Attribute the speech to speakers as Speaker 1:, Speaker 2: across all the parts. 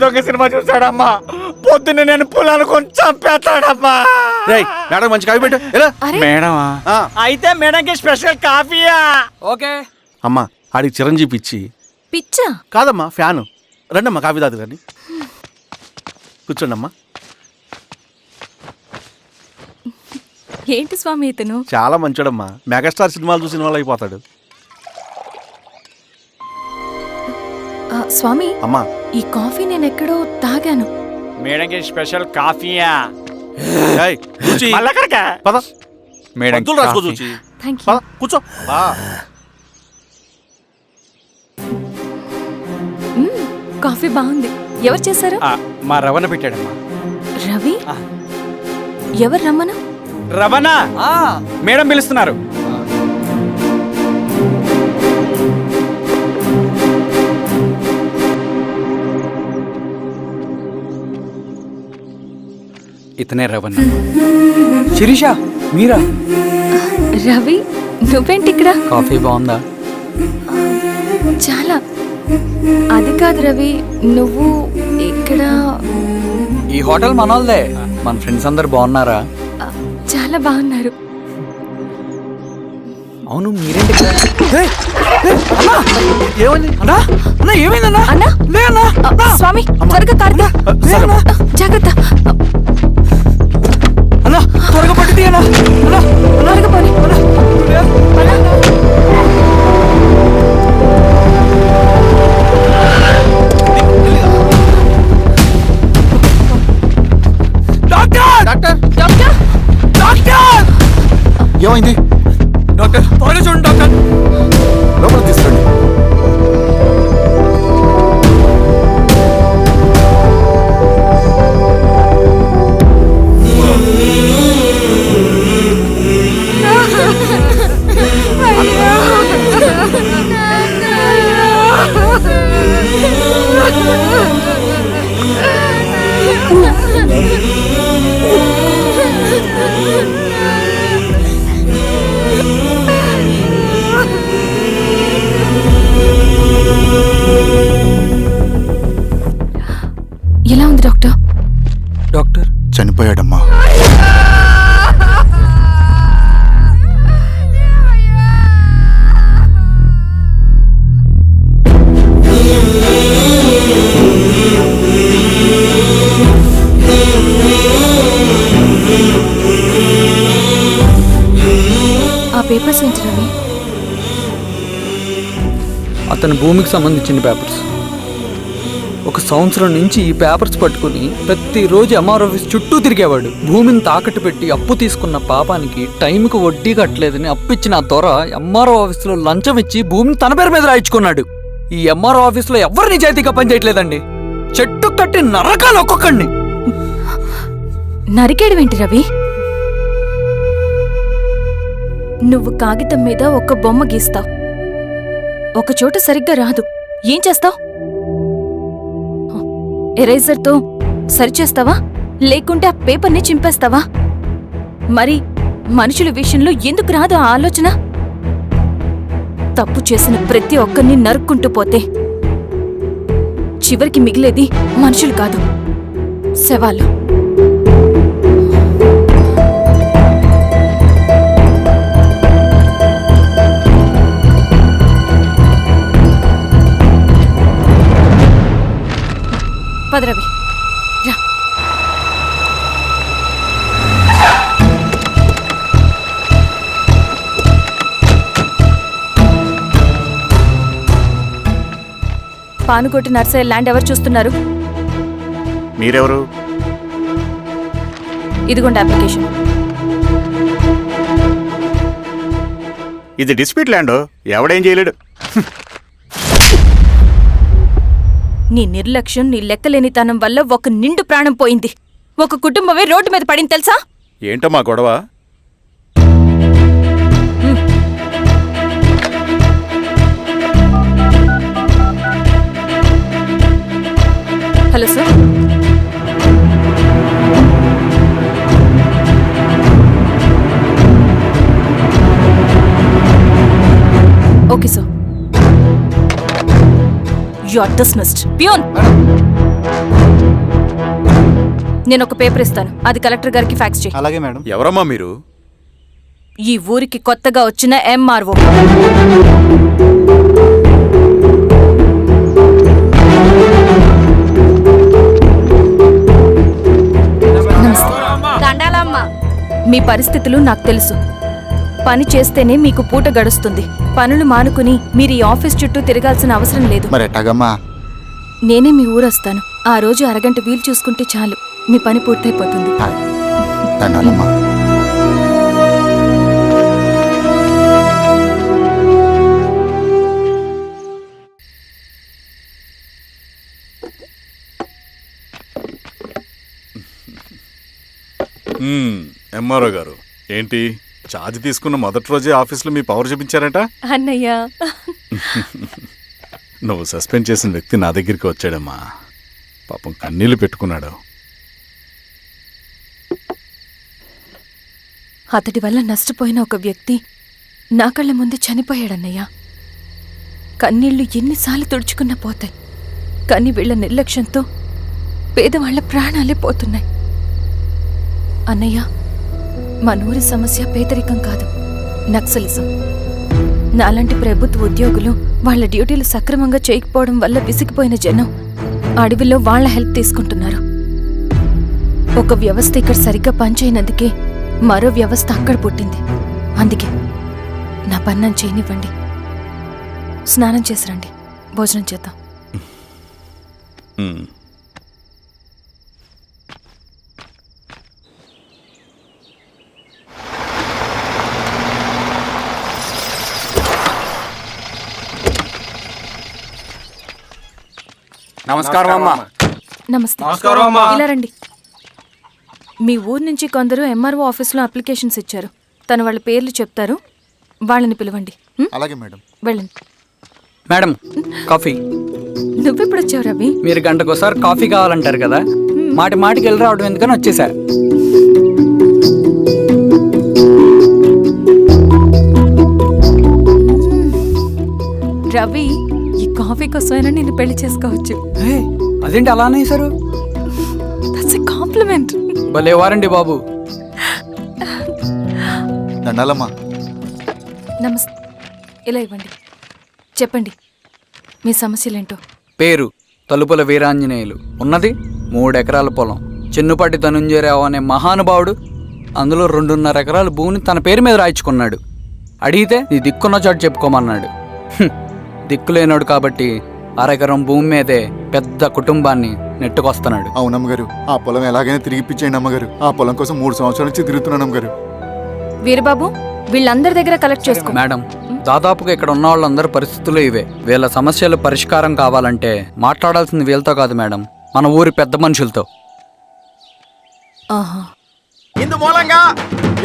Speaker 1: దొంగ సినిమా చూసాడమ్మా. పొద్దున్న నేను పొలాలు కొంచెం చంపేస్తాడమ్మా.
Speaker 2: మేడం మంచి కాఫీ పెట్టు.
Speaker 1: మేడమా? అయితే మేడంకి స్పెషల్ కాఫీయా?
Speaker 2: ఓకే అమ్మా. ఆడికి చిరంజీవి పిచ్చి.
Speaker 3: పిచ్చా?
Speaker 2: కాదమ్మా, ఫ్యాను. రండమ్మా కాఫీ తాదు రండి. కూర్చోండి అమ్మా.
Speaker 3: ఏంటి స్వామి ఇతను?
Speaker 2: చాలా మంచోడమ్మా. మెగాస్టార్ సినిమాలు చూసిన వాళ్ళు అయిపోతాడు.
Speaker 3: స్వామి
Speaker 2: అమ్మా,
Speaker 3: ఈ కాఫీ నేను ఎక్కడో తాగాను.
Speaker 1: మేడంకి స్పెషల్ కాఫీయా?
Speaker 2: పద
Speaker 1: మేడం
Speaker 2: రాసుకో చూచి. కూర్చో.
Speaker 3: కాఫీ బాగుంది. ఎవరు చేశారు?
Speaker 1: మా రవణ పెట్టాడమ్మా.
Speaker 3: రవి? ఎవరు రమ్మను?
Speaker 1: రవణ మేడం పిలుస్తున్నారు. ఇతనే రవణ. శిరీష మీరా?
Speaker 3: రవి నువ్వేంటి ఇక్కడ?
Speaker 1: కాఫీ బాగుందా?
Speaker 3: చాలా. అది కాదు రవి, నువ్వు ఇక్కడ?
Speaker 1: ఈ హోటల్ మనోల్దే. మన ఫ్రెండ్స్ అందరు బాగున్నారా?
Speaker 3: చాలా బాగున్నారు.
Speaker 1: అవును మీరేంటి?
Speaker 3: స్వామి త్వరగా కారుదా. జాగ్రత్త.
Speaker 1: త్వరగా పట్టు తీయనా.
Speaker 3: త్వరగా పోనీ.
Speaker 2: ఏమైంది
Speaker 1: డాక్టర్? త్వరగా చూడండి డాక్టర్.
Speaker 2: లోపల తీసుకురండి.
Speaker 3: ఎలా ఉంది డాక్టర్?
Speaker 1: డాక్టర్
Speaker 2: చనిపోయాడమ్మా.
Speaker 3: ఆ పేపర్స్ ఏంటి రవి?
Speaker 4: అతని భూమికి సంబంధించిన పేపర్స్. ఒక సంవత్సరం నుంచి ఈ పేపర్స్ పట్టుకుని ప్రతిరోజు ఎంఆర్ ఆఫీస్ చుట్టూ తిరిగేవాడు. భూమిని తాకట్టు పెట్టి అప్పు తీసుకున్న పాపానికి టైంకి వడ్డీ కట్టలేదని అప్పిచ్చిన ఆ దొర ఎంఆర్ఓ ఆఫీస్లో లంచం ఇచ్చి భూమిని తన పేరు మీద రాయించుకున్నాడు. ఈ ఎంఆర్ఓ ఆఫీస్లో ఎవరు నిజాయితీగా పనిచేయట్లేదండి. చెట్టు కట్టి నరకాలు ఒక్కొక్కడిని.
Speaker 3: నరికేయడమేంటి రవి? నువ్వు కాగితం మీద ఒక బొమ్మ గీస్తావు, ఒక చోట సరిగ్గా రాదు, ఏం చేస్తావు? ఎరేజర్తో సరిచేస్తావా లేకుంటే ఆ పేపర్ని చింపేస్తావా? మరి మనుషుల విషయంలో ఎందుకు రాదు ఆ ఆలోచన? తప్పు చేసిన ప్రతి ఒక్కరిని నరుక్కుంటూ పోతే చివరికి మిగిలేది మనుషులు కాదు, శవాలు. పదరవి రా. పానుకోటి నర్సయ్య ల్యాండ్ ఎవరు చూస్తున్నారు?
Speaker 2: మీరెవరు?
Speaker 3: ఇదిగోండి అప్లికేషన్.
Speaker 2: ఇది డిస్ప్యూట్ ల్యాండ్, ఎవడేం చేయలేడు.
Speaker 3: నీ నిర్లక్ష్యం, నీ లెక్కలేనితనం వల్ల ఒక నిండు ప్రాణం పోయింది. ఒక కుటుంబమే రోడ్డు మీద పడింది తెలుసా?
Speaker 2: ఏంటమ్మా గొడవ?
Speaker 3: Hello sir. Okay sir. You are dismissed. Peon, నేను ఒక పేపర్ ఇస్తాను, అది కలెక్టర్ గారికి ఫ్యాక్స్ చేయి.
Speaker 1: అలాగే మేడం.
Speaker 2: ఎవరమ్మా మీరు?
Speaker 3: ఈ ఊరికి కొత్తగా వచ్చిన ఎంఆర్ఓ. మీ పరిస్థితులు నాకు తెలుసు. పని చేస్తేనే మీకు పూట గడుస్తుంది. పనులు మానుకుని మీరు ఈ ఆఫీస్ చుట్టూ తిరగాల్సిన అవసరం లేదు.
Speaker 1: మరి ఎట్టాగమ్మా?
Speaker 3: నేనే మీ ఊరొస్తాను. ఆ రోజు అరగంట వీలు చూసుకుంటే చాలు, మీ పని పూర్తయిపోతుంది.
Speaker 1: దండాలమ్మా.
Speaker 5: ఎంఆర్ఓ గారు, ఏంటి ఛార్జ్ తీసుకున్న మొదటి రోజే ఆఫీస్లో మీ పవర్ చూపించారట?
Speaker 3: అన్నయ్య,
Speaker 5: నువ్వు సస్పెండ్ చేసిన వ్యక్తి నా దగ్గరికి వచ్చాడమ్మా. పాపం కన్నీళ్లు పెట్టుకున్నాడు.
Speaker 3: అతడి వల్ల నష్టపోయిన ఒక వ్యక్తి నా కళ్ళ ముందు చనిపోయాడన్నయ్య. కన్నీళ్లు ఎన్నిసార్లు తుడుచుకున్నా పోతాయి, కానీ వీళ్ల నిర్లక్ష్యంతో పేదవాళ్ల ప్రాణాలే పోతున్నాయి. అన్నయ్య, మా నూరి సమస్య పేదరికం కాదు, నక్సలిజం. నాలాంటి ప్రభుత్వ ఉద్యోగులు వాళ్ల డ్యూటీలు సక్రమంగా చేయకపోవడం వల్ల విసిగిపోయిన జనం అడవిలో వాళ్ల హెల్ప్ తీసుకుంటున్నారు. ఒక వ్యవస్థ ఇక్కడ సరిగ్గా పనిచేయనందుకే మరో వ్యవస్థ అక్కడ పుట్టింది. అందుకే నా పన్నం చేయనివ్వండి. స్నానం చేసి రండి, భోజనం చేద్దాం.
Speaker 1: నమస్కారం అమ్మా.
Speaker 3: నమస్తే. ఇలా రండి. మీ ఊరు నుంచి కొందరు ఎంఆర్ఓ ఆఫీస్లో అప్లికేషన్స్ ఇచ్చారు. తను వాళ్ళ పేర్లు చెప్తారు, వాళ్ళని పిలవండి.
Speaker 1: అలాగే మేడం.
Speaker 3: వెళ్ళండి.
Speaker 4: Madam, coffee.
Speaker 3: నువ్వెప్పుడు వచ్చావు రవి?
Speaker 4: మీరు గంటకోసారి కాఫీ కావాలంటారు కదా, మాటి మాటికి వెళ్ళి రావడం ఎందుకని వచ్చేసా.
Speaker 3: రవి, ఈ కాఫీ కోసమైనా నేను పెళ్లి చేసుకోవచ్చు.
Speaker 4: అదేంటి అలా అనేసారు?
Speaker 3: That's a compliment.
Speaker 4: భలే వారండి బాబు.
Speaker 1: దండాలమ్మా.
Speaker 3: నమస్తే. ఇలా ఇవ్వండి. చెప్పండి, మీ సమస్యలేంటో.
Speaker 4: పేరు తలుపుల వీరాంజనేయులు. ఉన్నది 3 ఎకరాల పొలం. చిన్నుపాటి ధనుంజయరావు అనే మహానుభావుడు అందులో 2.5 ఎకరాల భూమిని తన పేరు మీద రాయించుకున్నాడు. అడిగితే నీ దిక్కున్న చోటు చెప్పుకోమన్నాడు. దిక్కులేనోడు కాబట్టి 1/2 ఎకరం భూమి మీదే పెద్ద కుటుంబాన్ని నెట్టుకొస్తున్నాడు.
Speaker 1: అవునమ్మగారు, ఆ పొలం ఎలాగైనా తిరిగిపించేయండి అమ్మగారు. ఆ పొలం కోసం 3 సంవత్సరాల నుంచి తిరుగుతున్నాను అమ్మగారు.
Speaker 3: వీరబాబు, వీళ్ళందరి దగ్గర కలెక్ట్ చేసుకో.
Speaker 4: మేడం, దాదాపుగా ఇక్కడ ఉన్న వాళ్ళందరి పరిస్థితులు ఇవే. వీళ్ళ సమస్యలు పరిష్కారం కావాలంటే మాట్లాడాల్సింది వీళ్ళతో కాదు మేడం, మన ఊరి పెద్ద మనుషులతో.
Speaker 2: ఇందు మూలంగా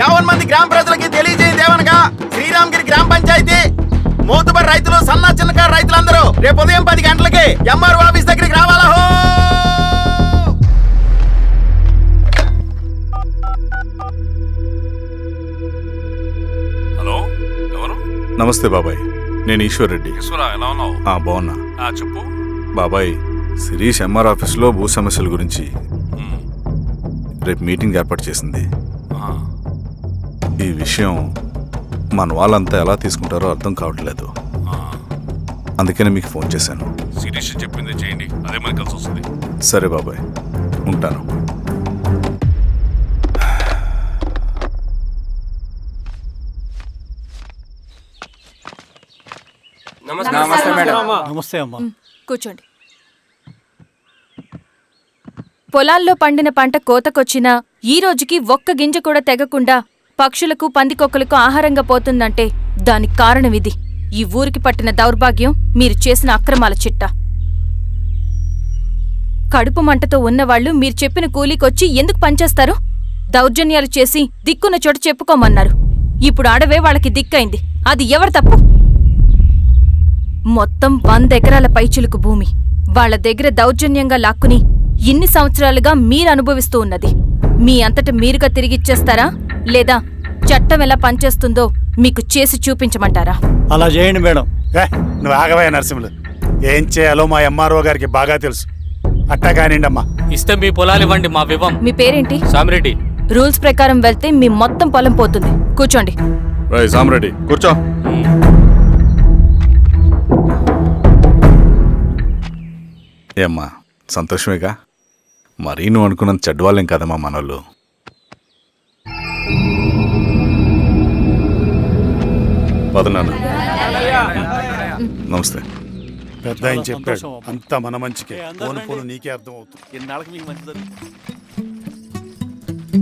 Speaker 2: 50 మంది గ్రామ ప్రజలకి తెలియజేయదేవనగా శ్రీరామగిరి గ్రామ పంచాయతీ మోతుబడి రైతులు, సన్న చిన్నకారు రైతులందరూ రేపు ఉదయం 10 గంటలకి ఎంఆర్ఓ ఆఫీస్ దగ్గరికి రావాలా.
Speaker 5: హలో, ఎవరు? నమస్తే బాబాయ్, నేను ఈశ్వర్ రెడ్డి.
Speaker 6: ఎలా ఉన్నావు?
Speaker 5: బాగున్నా.
Speaker 6: చెప్పు
Speaker 5: బాబాయ్, శిరీష్ ఎంఆర్ ఆఫీస్లో భూ సమస్యల గురించి రేపు మీటింగ్ ఏర్పాటు చేసింది. ఈ విషయం మన వాళ్ళంతా ఎలా తీసుకుంటారో అర్థం కావట్లేదు. అందుకనే మీకు ఫోన్ చేశాను.
Speaker 6: శిరీష్ చెప్పింది చేయండి, అదే మనకి కలిసి వస్తుంది.
Speaker 5: సరే బాబాయ్, ఉంటాను.
Speaker 1: నమస్తే మేడం.
Speaker 2: నమస్తే అమ్మా.
Speaker 3: కూర్చోండి. పొలాల్లో పండిన పంట కోతకొచ్చినా ఈ రోజుకి ఒక్క గింజ కూడా తెగకుండా పక్షులకు, పందికొక్కలకు ఆహారంగా పోతుందంటే దానికి కారణం ఇది. ఈ ఊరికి పట్టిన దౌర్భాగ్యం మీరు చేసిన అక్రమాల చిట్టా. కడుపు మంటతో ఉన్నవాళ్లు మీరు చెప్పిన కూలీకొచ్చి ఎందుకు పనిచేస్తారు? దౌర్జన్యాలు చేసి దిక్కున్న చోట చెప్పుకోమన్నారు. ఇప్పుడు అడవే వాళ్ళకి దిక్కైంది. అది ఎవరి తప్పు? మొత్తం 100 ఎకరాల పైచిలుకు భూమి వాళ్ల దగ్గర దౌర్జన్యంగా లాక్కుని ఇన్ని సంవత్సరాలుగా మీరు అనుభవిస్తూ ఉన్నది. మీ అంతట మీరుగా తిరిగిచ్చేస్తారా, లేదా చట్టం ఎలా పనిచేస్తుందో మీకు చేసి చూపించమంటారా?
Speaker 7: అలా చేయండి మేడం. నువ్వు ఆగవయ్య నరసింహులు. ఏం చేయాలో మా ఎంఆర్ఓ గారికి బాగా తెలుసు. అట్టా కానివ్వండి అమ్మా.
Speaker 8: ఇస్తే మీ పొలాలు ఇవ్వండి, మా వివం.
Speaker 3: మీ పేరేంటి?
Speaker 8: సామిరెడ్డి.
Speaker 3: రూల్స్ ప్రకారం వెళ్తే మీ మొత్తం పొలం పోతుంది. కూర్చోండి.
Speaker 5: సామరెడ్డి కూర్చో. ఏమ్మా సంతోషమేగా? మరీ నువ్వు అనుకున్నంత చెడ్డవాళ్ళేం కదమ్మా మనోళ్ళు. పదనాన్న. నమస్తే.
Speaker 7: పెద్ద ఆయన చెప్పాడు, అంతా మన మంచికే. పోను పోను నీకే అర్థం అవుతుంది.
Speaker 2: ఎన్నాళ్ళకి మీకు మంచి జరుగుతుంది.